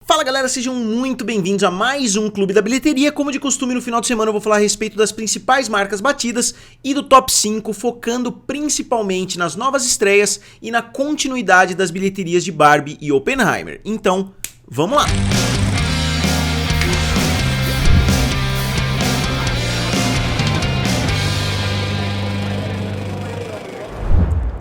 Fala galera, sejam muito bem-vindos a mais um Clube da Bilheteria. Como de costume, no final de semana eu vou falar a respeito das principais marcas batidas e do top 5, focando principalmente nas novas estreias e na continuidade das bilheterias de Barbie e Oppenheimer. Então, vamos lá!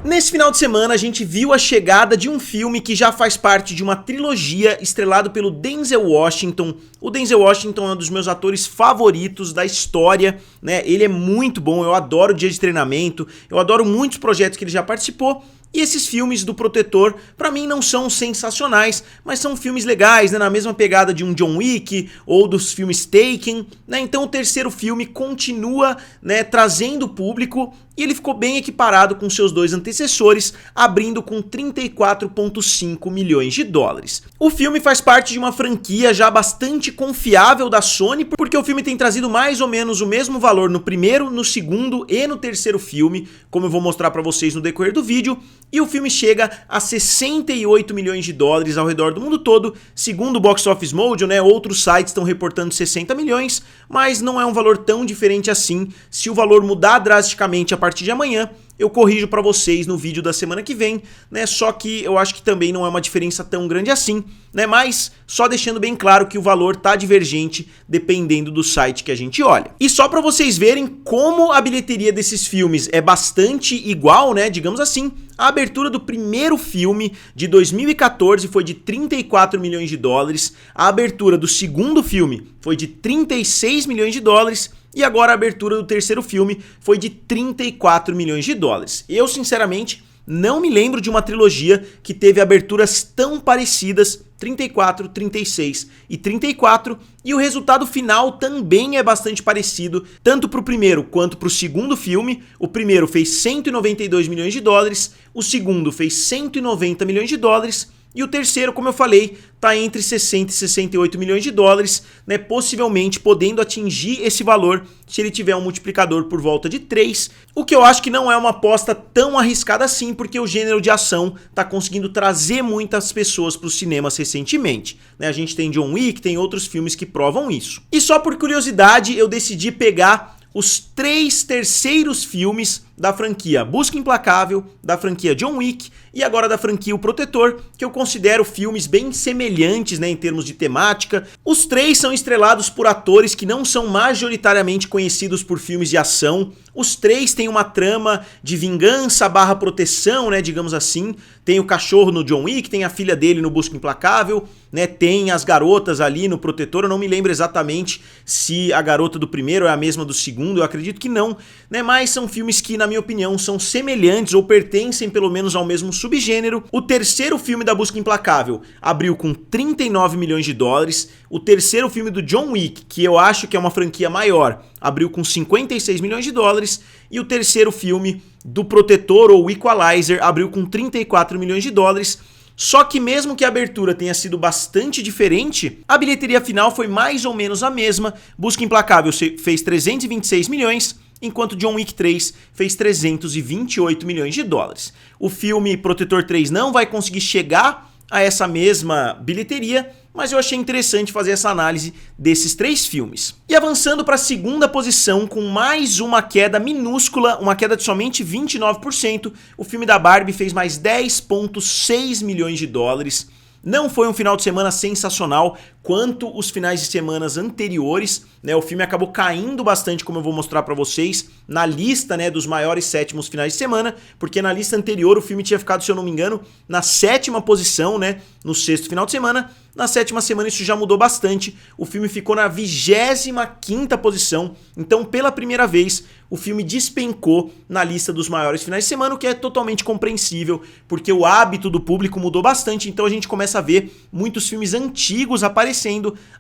Nesse final de semana a gente viu a chegada de um filme que já faz parte de uma trilogia estrelado pelo Denzel Washington. O Denzel Washington é um dos meus atores favoritos da história, né? Ele é muito bom, eu adoro Dia de Treinamento, eu adoro muitos projetos que ele já participou. E esses filmes do Protetor, pra mim, não são sensacionais, mas são filmes legais, né? Na mesma pegada de um John Wick ou dos filmes Taken, né? Então o terceiro filme continua, né, trazendo o público e ele ficou bem equiparado com seus dois antecessores, abrindo com 34,5 milhões de dólares. O filme faz parte de uma franquia já bastante confiável da Sony, porque o filme tem trazido mais ou menos o mesmo valor no primeiro, no segundo e no terceiro filme, como eu vou mostrar pra vocês no decorrer do vídeo. E o filme chega a 68 milhões de dólares ao redor do mundo todo, segundo o Box Office Mojo, né? Outros sites estão reportando 60 milhões, mas não é um valor tão diferente assim. Se o valor mudar drasticamente a partir de amanhã, eu corrijo pra vocês no vídeo da semana que vem, né? Só que eu acho que também não é uma diferença tão grande assim, né? Mas só deixando bem claro que o valor tá divergente dependendo do site que a gente olha. E só pra vocês verem como a bilheteria desses filmes é bastante igual, né? Digamos assim, a abertura do primeiro filme de 2014 foi de 34 milhões de dólares, a abertura do segundo filme foi de 36 milhões de dólares, e agora a abertura do terceiro filme foi de 34 milhões de dólares. Eu, sinceramente, não me lembro de uma trilogia que teve aberturas tão parecidas, 34, 36 e 34, e o resultado final também é bastante parecido, tanto para o primeiro quanto para o segundo filme. O primeiro fez 192 milhões de dólares, o segundo fez 190 milhões de dólares, e o terceiro, como eu falei, está entre 60 e 68 milhões de dólares, né, possivelmente podendo atingir esse valor se ele tiver um multiplicador por volta de 3, o que eu acho que não é uma aposta tão arriscada assim, porque o gênero de ação está conseguindo trazer muitas pessoas para os cinemas recentemente, né? A gente tem John Wick, tem outros filmes que provam isso. E só por curiosidade eu decidi pegar os 3 terceiros filmes da franquia Busca Implacável, da franquia John Wick e agora da franquia O Protetor, que eu considero filmes bem semelhantes, né, em termos de temática. Os 3 são estrelados por atores que não são majoritariamente conhecidos por filmes de ação. Os 3 têm uma trama de vingança barra proteção, né, digamos assim. Tem o cachorro no John Wick, tem a filha dele no Busca Implacável, né, tem as garotas ali no Protetor. Eu não me lembro exatamente se a garota do primeiro é a mesma do segundo, eu acredito que não, né, mas são filmes que, na minha opinião, são semelhantes ou pertencem pelo menos ao mesmo subgênero. O terceiro filme da Busca Implacável abriu com 39 milhões de dólares. O terceiro filme do John Wick, que eu acho que é uma franquia maior, abriu com 56 milhões de dólares. E o terceiro filme do Protetor, ou Equalizer, abriu com 34 milhões de dólares. Só que mesmo que a abertura tenha sido bastante diferente, a bilheteria final foi mais ou menos a mesma. Busca Implacável fez 326 milhões, enquanto John Wick 3 fez 328 milhões de dólares. O filme Protetor 3 não vai conseguir chegar a essa mesma bilheteria, mas eu achei interessante fazer essa análise desses 3 filmes. E avançando para a segunda posição, com mais uma queda minúscula, uma queda de somente 29%, o filme da Barbie fez mais 10,6 milhões de dólares. Não foi um final de semana sensacional quanto os finais de semanas anteriores, né? O filme acabou caindo bastante, como eu vou mostrar pra vocês, na lista, né, dos maiores sétimos finais de semana, porque na lista anterior o filme tinha ficado, se eu não me engano, na 7ª posição, né, no 6º final de semana. Na 7ª semana isso já mudou bastante, o filme ficou na 25ª posição, então pela primeira vez o filme despencou na lista dos maiores finais de semana, o que é totalmente compreensível, porque o hábito do público mudou bastante, então a gente começa a ver muitos filmes antigos aparecendo,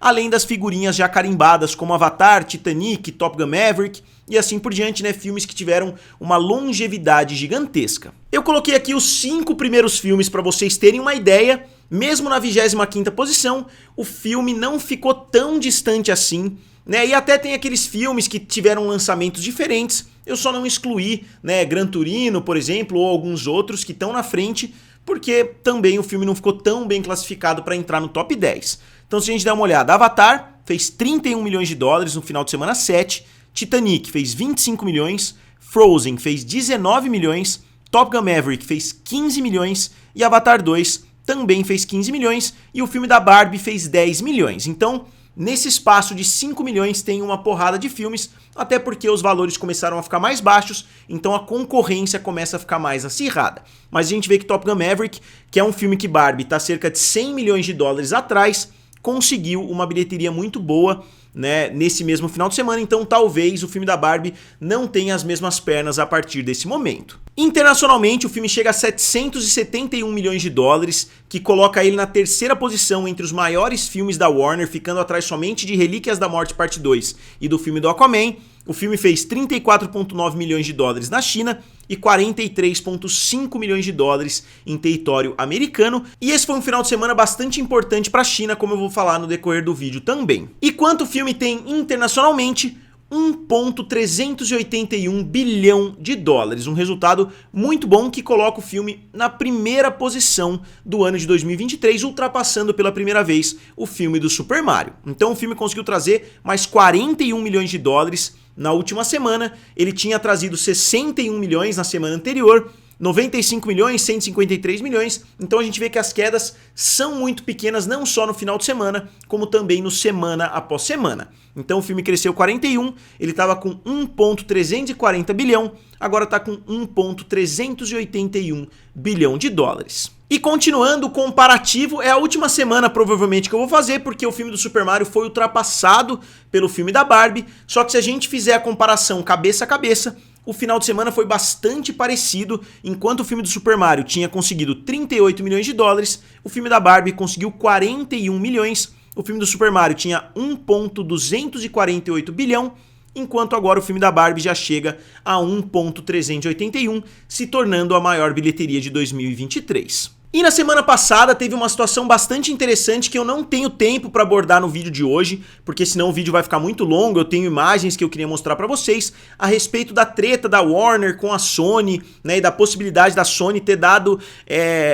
além das figurinhas já carimbadas como Avatar, Titanic, Top Gun Maverick e assim por diante, né, filmes que tiveram uma longevidade gigantesca. Eu coloquei aqui os 5 primeiros filmes para vocês terem uma ideia. Mesmo na 25ª posição, o filme não ficou tão distante assim, né? E até tem aqueles filmes que tiveram lançamentos diferentes. Eu só não excluí, né, Gran Turino, por exemplo, ou alguns outros que estão na frente, porque também o filme não ficou tão bem classificado para entrar no top 10. Então se a gente der uma olhada, Avatar fez 31 milhões de dólares no final de semana 7, Titanic fez 25 milhões, Frozen fez 19 milhões, Top Gun Maverick fez 15 milhões e Avatar 2 também fez 15 milhões e o filme da Barbie fez 10 milhões. Então, nesse espaço de 5 milhões tem uma porrada de filmes, até porque os valores começaram a ficar mais baixos, então a concorrência começa a ficar mais acirrada. Mas a gente vê que Top Gun Maverick, que é um filme que Barbie está cerca de 100 milhões de dólares atrás, conseguiu uma bilheteria muito boa, né, nesse mesmo final de semana, então talvez o filme da Barbie não tenha as mesmas pernas a partir desse momento. Internacionalmente, o filme chega a 771 milhões de dólares, que coloca ele na terceira posição entre os maiores filmes da Warner, ficando atrás somente de Relíquias da Morte Parte 2 e do filme do Aquaman. O filme fez 34,9 milhões de dólares na China e 43,5 milhões de dólares em território americano. E esse foi um final de semana bastante importante para a China, como eu vou falar no decorrer do vídeo também. E quanto o filme tem internacionalmente? 1,381 bilhão de dólares, um resultado muito bom que coloca o filme na primeira posição do ano de 2023, ultrapassando pela primeira vez o filme do Super Mario. Então o filme conseguiu trazer mais 41 milhões de dólares na última semana, ele tinha trazido 61 milhões na semana anterior, 95 milhões, 153 milhões, então a gente vê que as quedas são muito pequenas, não só no final de semana, como também no semana após semana. Então o filme cresceu 41, ele estava com 1,340 bilhão, agora está com 1,381 bilhão de dólares. E continuando o comparativo, é a última semana provavelmente que eu vou fazer, porque o filme do Super Mario foi ultrapassado pelo filme da Barbie, só que se a gente fizer a comparação cabeça a cabeça, o final de semana foi bastante parecido. Enquanto o filme do Super Mario tinha conseguido 38 milhões de dólares, o filme da Barbie conseguiu 41 milhões. O filme do Super Mario tinha 1,248 bilhão, enquanto agora o filme da Barbie já chega a 1,381, se tornando a maior bilheteria de 2023. E na semana passada teve uma situação bastante interessante que eu não tenho tempo para abordar no vídeo de hoje, porque senão o vídeo vai ficar muito longo. Eu tenho imagens que eu queria mostrar para vocês a respeito da treta da Warner com a Sony, né, e da possibilidade da Sony ter dado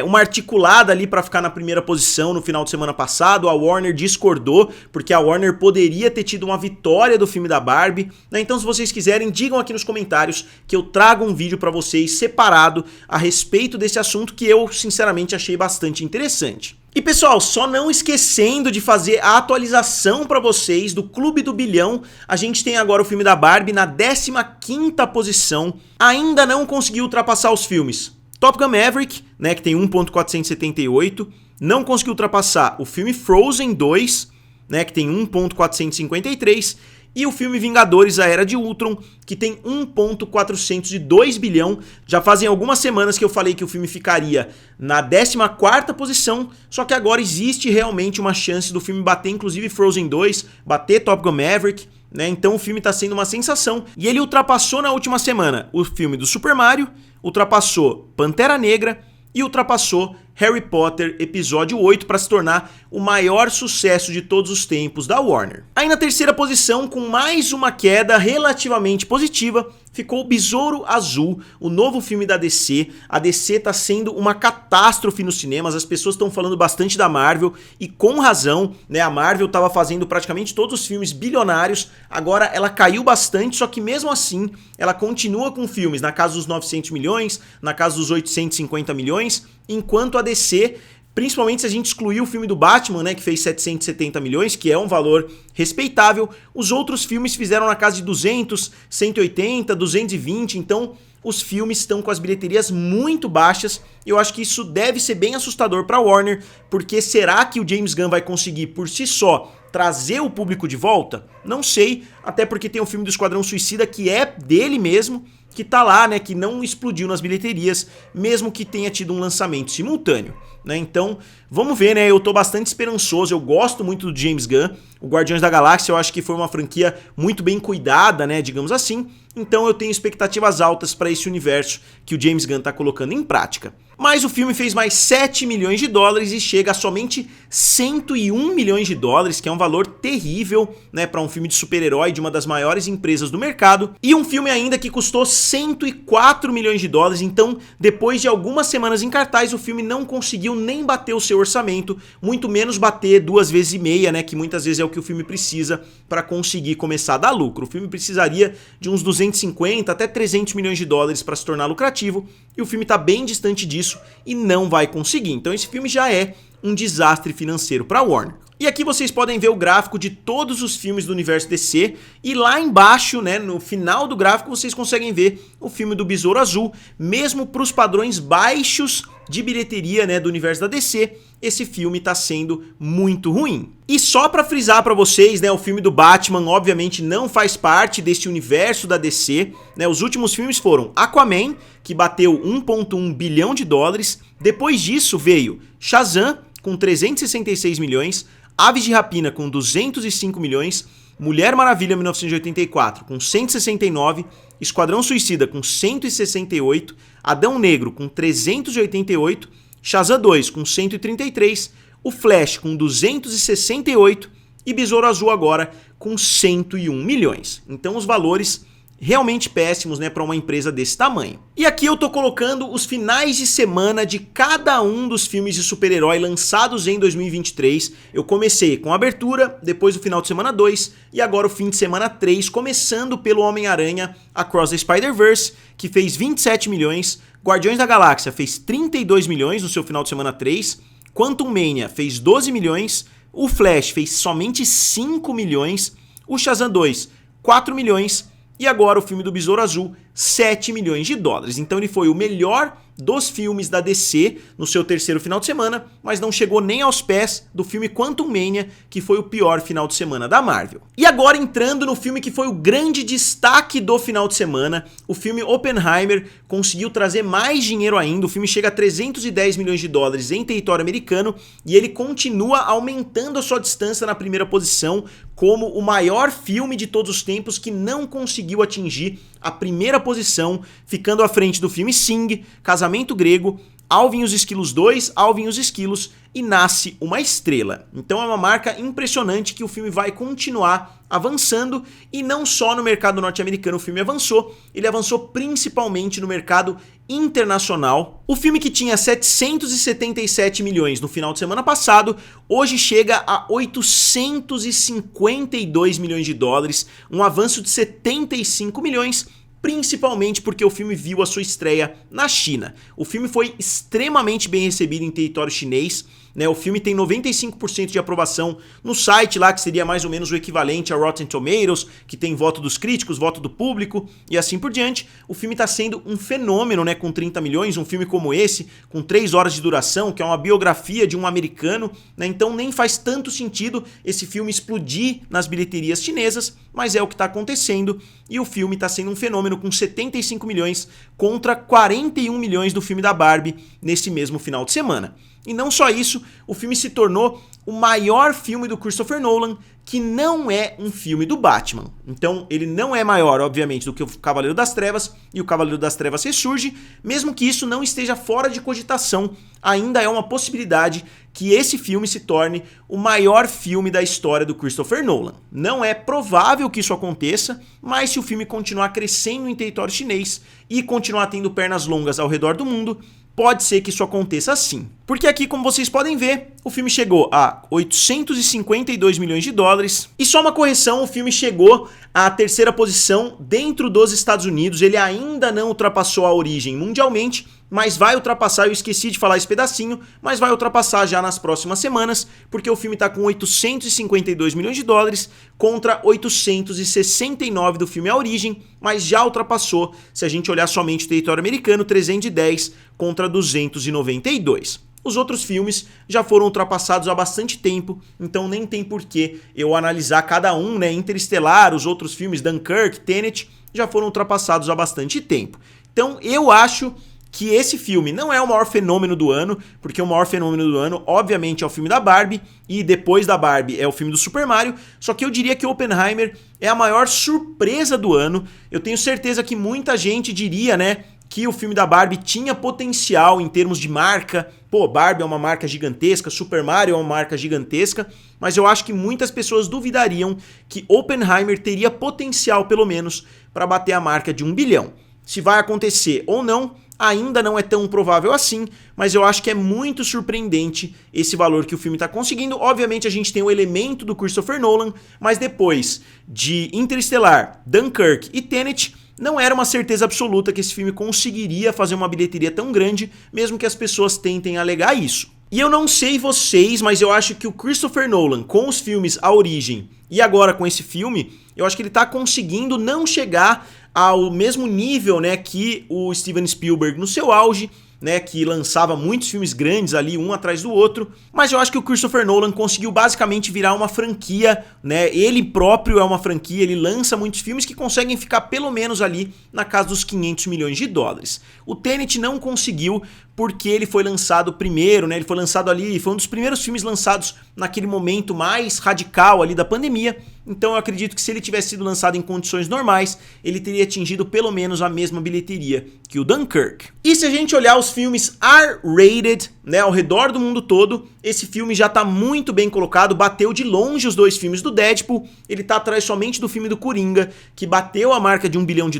uma articulada ali para ficar na primeira posição no final de semana passado. A Warner discordou, porque a Warner poderia ter tido uma vitória do filme da Barbie, né? Então se vocês quiserem, digam aqui nos comentários que eu trago um vídeo para vocês separado a respeito desse assunto que eu, sinceramente, achei bastante interessante. E pessoal, só não esquecendo de fazer a atualização para vocês do Clube do Bilhão, a gente tem agora o filme da Barbie na 15ª posição, ainda não conseguiu ultrapassar os filmes Top Gun Maverick, né, que tem 1,478, não conseguiu ultrapassar o filme Frozen 2, né, que tem 1,453, e o filme Vingadores, A Era de Ultron, que tem 1,402 bilhão. Já fazem algumas semanas que eu falei que o filme ficaria na 14ª posição, só que agora existe realmente uma chance do filme bater inclusive Frozen 2, bater Top Gun Maverick, né? Então o filme está sendo uma sensação. E ele ultrapassou na última semana o filme do Super Mario, ultrapassou Pantera Negra e ultrapassou Harry Potter Episódio 8 para se tornar o maior sucesso de todos os tempos da Warner. Aí na terceira posição, com mais uma queda relativamente positiva, ficou o Besouro Azul, o novo filme da DC. A DC tá sendo uma catástrofe nos cinemas, as pessoas estão falando bastante da Marvel e com razão, né? A Marvel tava fazendo praticamente todos os filmes bilionários, agora ela caiu bastante, só que mesmo assim ela continua com filmes na casa dos 900 milhões, na casa dos 850 milhões, enquanto a DC, principalmente se a gente excluir o filme do Batman, né, que fez 770 milhões, que é um valor respeitável, os outros filmes fizeram na casa de 200, 180, 220, então os filmes estão com as bilheterias muito baixas. Eu acho que isso deve ser bem assustador para a Warner, porque será que o James Gunn vai conseguir por si só trazer o público de volta? Não sei, até porque tem o filme do Esquadrão Suicida que é dele mesmo, que tá lá, né, que não explodiu nas bilheterias, mesmo que tenha tido um lançamento simultâneo, né? Então, vamos ver, né? Eu tô bastante esperançoso, eu gosto muito do James Gunn. O Guardiões da Galáxia eu acho que foi uma franquia muito bem cuidada, né, digamos assim. Então eu tenho expectativas altas para esse universo que o James Gunn tá colocando em prática. Mas o filme fez mais 7 milhões de dólares e chega a somente 101 milhões de dólares, que é um valor terrível, né, para um filme de super-herói de uma das maiores empresas do mercado. E um filme ainda que custou 104 milhões de dólares, então depois de algumas semanas em cartaz o filme não conseguiu nem bater o seu orçamento, muito menos bater 2,5 vezes, né, que muitas vezes é o que o filme precisa para conseguir começar a dar lucro. O filme precisaria de uns 250 até 300 milhões de dólares para se tornar lucrativo, e o filme está bem distante disso e não vai conseguir. Então esse filme já é um desastre financeiro para a Warner. E aqui vocês podem ver o gráfico de todos os filmes do universo DC, e lá embaixo, né, no final do gráfico, vocês conseguem ver o filme do Besouro Azul. Mesmo para os padrões baixos de bilheteria, né, do universo da DC, esse filme tá sendo muito ruim. E só pra frisar pra vocês, né, o filme do Batman obviamente não faz parte desse universo da DC, né, os últimos filmes foram Aquaman, que bateu 1,1 bilhão de dólares, depois disso veio Shazam, com 366 milhões, Aves de Rapina, com 205 milhões, Mulher Maravilha 1984, com 169, Esquadrão Suicida, com 168, Adão Negro, com 388, Shazam 2, com 133, o Flash, com 268 e Besouro Azul agora com 101 milhões. Então os valores realmente péssimos, né, para uma empresa desse tamanho. E aqui eu tô colocando os finais de semana de cada um dos filmes de super-herói lançados em 2023. Eu comecei com a abertura, depois o final de semana 2 e agora o fim de semana 3, começando pelo Homem-Aranha Across the Spider-Verse, que fez 27 milhões, Guardiões da Galáxia fez 32 milhões no seu final de semana 3, Quantum Mania fez 12 milhões, o Flash fez somente 5 milhões, o Shazam 2 4 milhões, e agora o filme do Besouro Azul, 7 milhões de dólares. Então ele foi o melhor dos filmes da DC no seu terceiro final de semana, mas não chegou nem aos pés do filme Quantum Mania, que foi o pior final de semana da Marvel. E agora entrando no filme que foi o grande destaque do final de semana, o filme Oppenheimer conseguiu trazer mais dinheiro ainda. O filme chega a 310 milhões de dólares em território americano e ele continua aumentando a sua distância na primeira posição como o maior filme de todos os tempos que não conseguiu atingir a primeira posição, ficando à frente do filme Sing, Casamento Grego, Alvin e os Esquilos 2, Alvin e os Esquilos e Nasce uma Estrela. Então é uma marca impressionante que o filme vai continuar avançando, e não só no mercado norte-americano o filme avançou, ele avançou principalmente no mercado internacional. O filme que tinha 777 milhões no final de semana passado, hoje chega a 852 milhões de dólares, um avanço de 75 milhões, principalmente porque o filme viu a sua estreia na China. O filme foi extremamente bem recebido em território chinês, né? O filme tem 95% de aprovação no site lá, que seria mais ou menos o equivalente a Rotten Tomatoes, que tem voto dos críticos, voto do público e assim por diante. O filme está sendo um fenômeno, né? Com 30 milhões, um filme como esse, com 3 horas de duração, que é uma biografia de um americano, né? Então nem faz tanto sentido esse filme explodir nas bilheterias chinesas, mas é o que está acontecendo, e o filme está sendo um fenômeno com 75 milhões contra 41 milhões do filme da Barbie nesse mesmo final de semana. E não só isso, o filme se tornou o maior filme do Christopher Nolan, que não é um filme do Batman. Então ele não é maior, obviamente, do que o Cavaleiro das Trevas, e o Cavaleiro das Trevas ressurge, mesmo que isso não esteja fora de cogitação, ainda é uma possibilidade que esse filme se torne o maior filme da história do Christopher Nolan. Não é provável que isso aconteça, mas se o filme continuar crescendo em território chinês e continuar tendo pernas longas ao redor do mundo, pode ser que isso aconteça sim. Porque aqui, como vocês podem ver, o filme chegou a 852 milhões de dólares. E só uma correção, o filme chegou à terceira posição dentro dos Estados Unidos. Ele ainda não ultrapassou a Origem mundialmente, mas vai ultrapassar, eu esqueci de falar esse pedacinho, mas vai ultrapassar já nas próximas semanas, porque o filme está com 852 milhões de dólares contra 869 do filme A Origem, mas já ultrapassou, se a gente olhar somente o território americano, 310 contra 292. Os outros filmes já foram ultrapassados há bastante tempo, então nem tem porquê eu analisar cada um, né? Interestelar, os outros filmes, Dunkirk, Tenet, já foram ultrapassados há bastante tempo. Então eu acho que esse filme não é o maior fenômeno do ano, porque o maior fenômeno do ano, obviamente, é o filme da Barbie, e depois da Barbie é o filme do Super Mario, só que eu diria que Oppenheimer é a maior surpresa do ano. Eu tenho certeza que muita gente diria, né, que o filme da Barbie tinha potencial em termos de marca. Pô, Barbie é uma marca gigantesca, Super Mario é uma marca gigantesca, mas eu acho que muitas pessoas duvidariam que Oppenheimer teria potencial, pelo menos, para bater a marca de 1 bilhão. Se vai acontecer ou não, ainda não é tão provável assim, mas eu acho que é muito surpreendente esse valor que o filme está conseguindo. Obviamente a gente tem o elemento do Christopher Nolan, mas depois de Interestelar, Dunkirk e Tenet, não era uma certeza absoluta que esse filme conseguiria fazer uma bilheteria tão grande, mesmo que as pessoas tentem alegar isso. E eu não sei vocês, mas eu acho que o Christopher Nolan, com os filmes A Origem e agora com esse filme, eu acho que ele está conseguindo não chegar ao mesmo nível, né, que o Steven Spielberg no seu auge, né, que lançava muitos filmes grandes ali, um atrás do outro, mas eu acho que o Christopher Nolan conseguiu basicamente virar uma franquia, né, ele próprio é uma franquia, ele lança muitos filmes que conseguem ficar pelo menos ali na casa dos 500 milhões de dólares. O Tenet não conseguiu porque ele foi lançado primeiro, né, ele foi lançado ali, foi um dos primeiros filmes lançados naquele momento mais radical ali da pandemia, então eu acredito que se ele tivesse sido lançado em condições normais, ele teria atingido pelo menos a mesma bilheteria que o Dunkirk. E se a gente olhar os filmes R-rated, né, ao redor do mundo todo, esse filme já tá muito bem colocado, bateu de longe os dois filmes do Deadpool, ele tá atrás somente do filme do Coringa, que bateu a marca de $1 bilhão,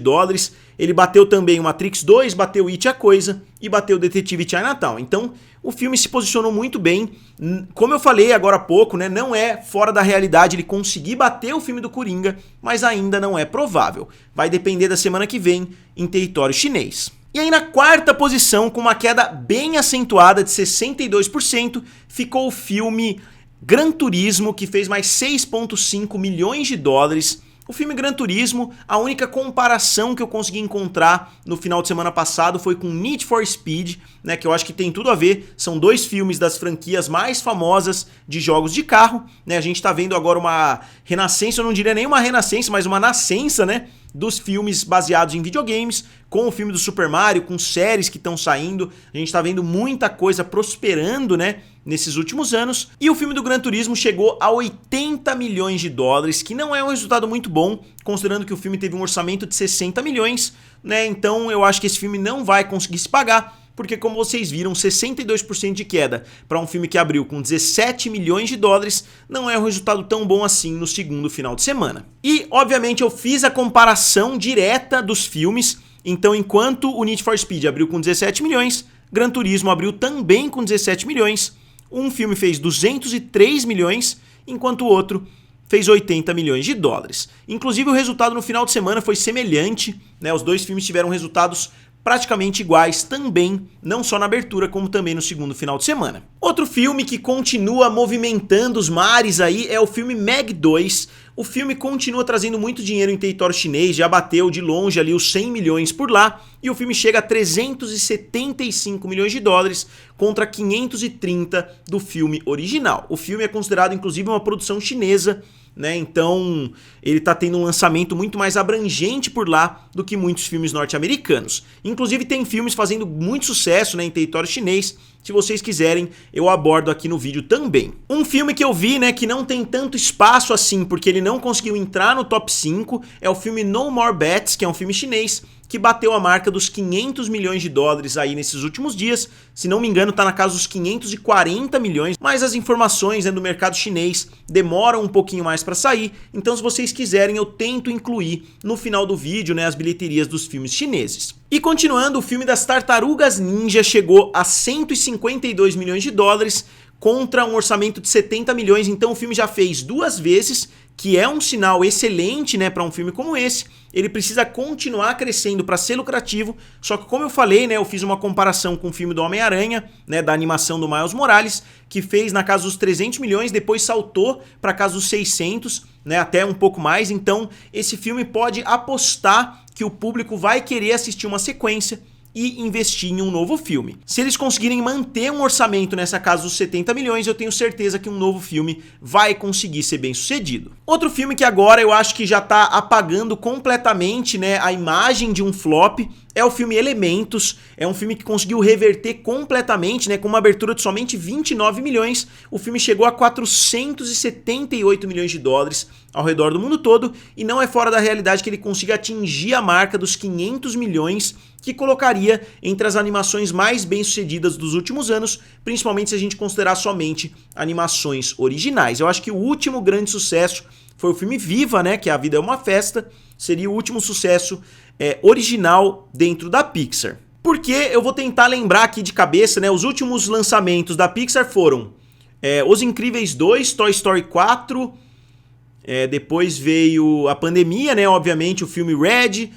ele bateu também o Matrix 2, bateu It a Coisa e bateu o Detetive Chinatown. Então, o filme se posicionou muito bem. Como eu falei agora há pouco, né, não é fora da realidade ele conseguir bater o filme do Coringa, mas ainda não é provável. Vai depender da semana que vem em território chinês. E aí na quarta posição, com uma queda bem acentuada de 62%, ficou o filme Gran Turismo, que fez mais $6,5 milhões. O filme Gran Turismo, a única comparação que eu consegui encontrar no final de semana passado foi com Need for Speed, né, que eu acho que tem tudo a ver, são dois filmes das franquias mais famosas de jogos de carro, né, a gente tá vendo agora uma renascença, eu não diria nem uma renascença, mas uma nascença, né, dos filmes baseados em videogames, com o filme do Super Mario, com séries que estão saindo, a gente tá vendo muita coisa prosperando, né, nesses últimos anos, e o filme do Gran Turismo chegou a $80 milhões, que não é um resultado muito bom, considerando que o filme teve um orçamento de 60 milhões, né, então eu acho que esse filme não vai conseguir se pagar, porque como vocês viram, 62% de queda para um filme que abriu com $17 milhões não é um resultado tão bom assim no segundo final de semana. E, obviamente, eu fiz a comparação direta dos filmes, então enquanto o Need for Speed abriu com 17 milhões, Gran Turismo abriu também com 17 milhões, um filme fez 203 milhões, enquanto o outro fez $80 milhões. Inclusive o resultado no final de semana foi semelhante, né? Os dois filmes tiveram resultados praticamente iguais também, não só na abertura, como também no segundo final de semana. Outro filme que continua movimentando os mares aí é o filme Meg 2. O filme continua trazendo muito dinheiro em território chinês, já bateu de longe ali os 100 milhões por lá, e o filme chega a $375 milhões contra 530 do filme original. O filme é considerado inclusive uma produção chinesa, né? Então ele tá tendo um lançamento muito mais abrangente por lá do que muitos filmes norte-americanos. Inclusive tem filmes fazendo muito sucesso, né, em território chinês. Se vocês quiserem, eu abordo aqui no vídeo também. Um filme que eu vi, né, que não tem tanto espaço assim, porque ele não conseguiu entrar no top 5, é o filme No More Bets, que é um filme chinês, que bateu a marca dos $500 milhões aí nesses últimos dias. Se não me engano, tá na casa dos 540 milhões, mas as informações, né, do mercado chinês demoram um pouquinho mais para sair, então se vocês quiserem eu tento incluir no final do vídeo, né, as bilheterias dos filmes chineses. E continuando, o filme das Tartarugas Ninja chegou a $152 milhões contra um orçamento de 70 milhões, então o filme já fez duas vezes, que é um sinal excelente, né, para um filme como esse. Ele precisa continuar crescendo para ser lucrativo, só que como eu falei, né, eu fiz uma comparação com o filme do Homem-Aranha, né, da animação do Miles Morales, que fez na casa dos 300 milhões, depois saltou para casa dos 600, né, até um pouco mais, então esse filme pode apostar que o público vai querer assistir uma sequência e investir em um novo filme. Se eles conseguirem manter um orçamento nessa casa dos 70 milhões, eu tenho certeza que um novo filme vai conseguir ser bem sucedido. Outro filme que agora eu acho que já tá apagando completamente, né, a imagem de um flop é o filme Elementos. É um filme que conseguiu reverter completamente, né, com uma abertura de somente 29 milhões. O filme chegou a $478 milhões ao redor do mundo todo, e não é fora da realidade que ele consiga atingir a marca dos 500 milhões, que colocaria entre as animações mais bem-sucedidas dos últimos anos, principalmente se a gente considerar somente animações originais. Eu acho que o último grande sucesso foi o filme Viva, né, que A Vida é uma Festa, seria o último sucesso original dentro da Pixar. Porque eu vou tentar lembrar aqui de cabeça, né, os últimos lançamentos da Pixar foram Os Incríveis 2, Toy Story 4, depois veio a pandemia, né, obviamente o filme Red,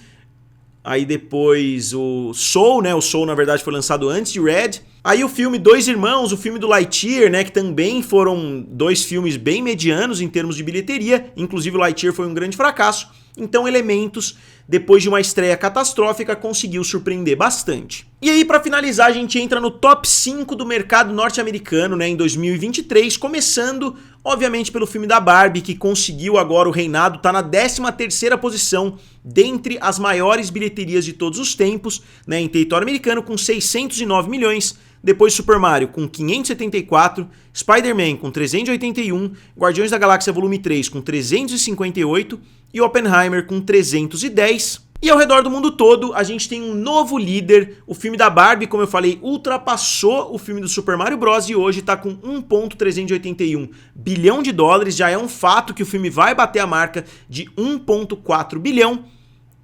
aí depois o Soul, né, o Soul na verdade foi lançado antes de Red, aí o filme Dois Irmãos, o filme do Lightyear, né, que também foram dois filmes bem medianos em termos de bilheteria, inclusive o Lightyear foi um grande fracasso, então Elementos, depois de uma estreia catastrófica, conseguiu surpreender bastante. E aí, para finalizar, a gente entra no top 5 do mercado norte-americano, né, em 2023, começando, obviamente, pelo filme da Barbie, que conseguiu agora o reinado, tá na 13ª posição dentre as maiores bilheterias de todos os tempos, né, em território americano, com 609 milhões, depois Super Mario com 574, Spider-Man com 381, Guardiões da Galáxia Volume 3 com 358 e Oppenheimer com 310. E ao redor do mundo todo, a gente tem um novo líder. O filme da Barbie, como eu falei, ultrapassou o filme do Super Mario Bros. E hoje está com 1,381 bilhão de dólares. Já é um fato que o filme vai bater a marca de 1,4 bilhão.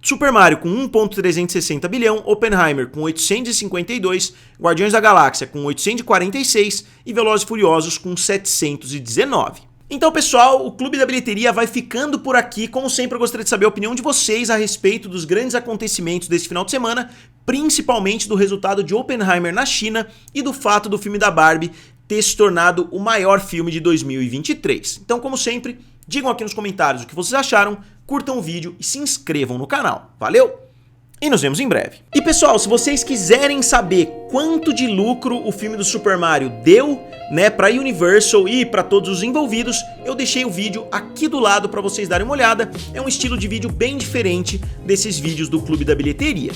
Super Mario com 1,360 bilhão, Oppenheimer com 852, Guardiões da Galáxia com 846 e Velozes e Furiosos com 719. Então, pessoal, o Clube da Bilheteria vai ficando por aqui. Como sempre, eu gostaria de saber a opinião de vocês a respeito dos grandes acontecimentos desse final de semana, principalmente do resultado de Oppenheimer na China e do fato do filme da Barbie ter se tornado o maior filme de 2023. Então, como sempre, digam aqui nos comentários o que vocês acharam, curtam o vídeo e se inscrevam no canal. Valeu! E nos vemos em breve. E pessoal, se vocês quiserem saber quanto de lucro o filme do Super Mario deu, né, pra Universal e para todos os envolvidos, eu deixei o vídeo aqui do lado para vocês darem uma olhada. É um estilo de vídeo bem diferente desses vídeos do Clube da Bilheteria.